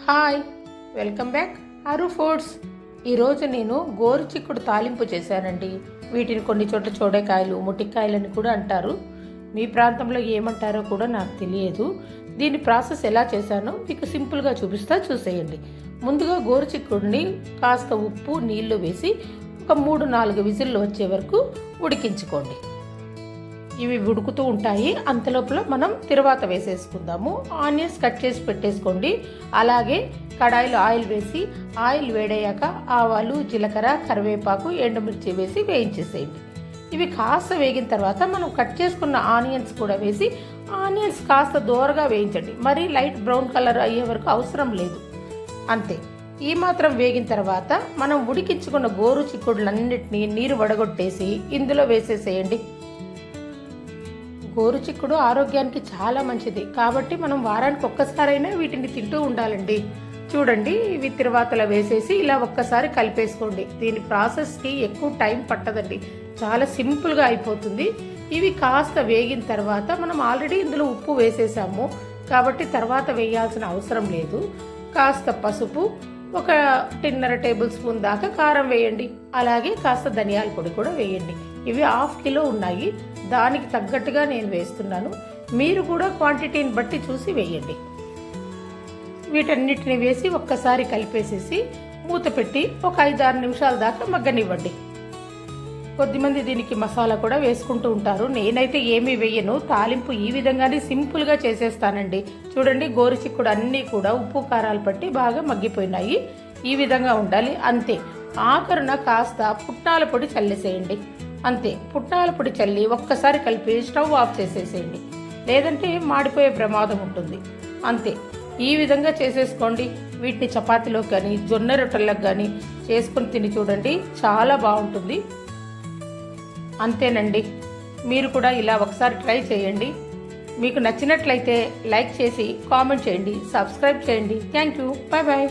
Hi, welcome back అరు foods. ఈరోజు నేను గోరుచిక్కుడు తాలింపు చేశానండి. వీటిని కొన్ని చోట్ల చోడకాయలు, ముటిక్కాయలని కూడా అంటారు. మీ ప్రాంతంలో ఏమంటారో కూడా నాకు తెలియదు. దీని ప్రాసెస్ ఎలా చేశానో మీకు సింపుల్గా చూసేయండి. ముందుగా గోరుచిక్కుడిని కాస్త ఉప్పు, నీళ్లు వేసి ఒక 3-4 విజిల్లు వచ్చే వరకు ఉడికించుకోండి. ఇవి ఉడుకుతూ ఉంటాయి. అంతలోపల మనం తిరువాత వేసేసుకుందాము. ఆనియన్స్ కట్ చేసి పెట్టేసుకోండి. అలాగే కడాయిలో ఆయిల్ వేసి, ఆయిల్ వేడయ్యాక ఆవాలు, జీలకర్ర, కరివేపాకు, ఎండుమిర్చి వేసి వేయించేసేయండి. ఇవి కాస్త వేగిన తర్వాత మనం కట్ చేసుకున్న ఆనియన్స్ కూడా వేసి, ఆనియన్స్ కాస్త దోరగా వేయించండి. మరీ లైట్ బ్రౌన్ కలర్ అయ్యే వరకు అవసరం లేదు. అంతే. ఈ మాత్రం వేగిన తర్వాత మనం ఉడికించుకున్న గోరు చిక్కుడులన్నిటినీ నీరు వడగొట్టేసి ఇందులో వేసేసేయండి. గోరుచిక్కుడు ఆరోగ్యానికి చాలా మంచిది కాబట్టి మనం వారానికి ఒక్కసారైనా వీటిని తింటూ ఉండాలండి. చూడండి, ఇవి తిరువాతలో వేసేసి ఇలా ఒక్కసారి కలిపేసుకోండి. దీని ప్రాసెస్కి ఎక్కువ టైం పట్టదండి, చాలా సింపుల్గా అయిపోతుంది. ఇవి కాస్త వేగిన తర్వాత మనం ఆల్రెడీ ఇందులో ఉప్పు వేసేసాము కాబట్టి తర్వాత వేయాల్సిన అవసరం లేదు. కాస్త పసుపు, 1.5 టేబుల్ స్పూన్ దాకా కారం వేయండి. అలాగే కాస్త ధనియాల పొడి కూడా వేయండి. ఇవి 1/2 కిలో ఉన్నాయి, దానికి తగ్గట్టుగా నేను వేస్తున్నాను. మీరు కూడా క్వాంటిటీని బట్టి చూసి వేయండి. వీటన్నిటిని వేసి ఒక్కసారి కలిపేసేసి మూత పెట్టి ఒక 5-6 నిమిషాల దాకా మగ్గనివ్వండి. కొద్దిమంది దీనికి మసాలా కూడా వేసుకుంటూ ఉంటారు. నేనైతే ఏమీ వేయను. తాలింపు ఈ విధంగానే సింపుల్గా చేసేస్తానండి. చూడండి, గోరుచిక్కుడు అన్నీ కూడా ఉప్పు కారాలు పట్టి బాగా మగ్గిపోయినాయి. ఈ విధంగా ఉండాలి. అంతే. ఆఖరున కాస్త పుట్నాల పొడి చల్లేసేయండి. అంతే. పుట్నాల పొడి చల్లి ఒక్కసారి కలిపి స్టవ్ ఆఫ్ చేసేసేయండి, లేదంటే మాడిపోయే ప్రమాదం ఉంటుంది. అంతే. ఈ విధంగా చేసేసుకోండి. వీటిని చపాతీలోకి కానీ, జొన్న రొట్టెలకు కానీ చేసుకొని తిని చూడండి, చాలా బాగుంటుంది. అంతేనండి. మీరు కూడా ఇలా ఒకసారి ట్రై చేయండి. మీకు నచ్చినట్లయితే లైక్ చేసి కామెంట్ చేయండి, సబ్స్క్రైబ్ చేయండి. Thank you. Bye bye.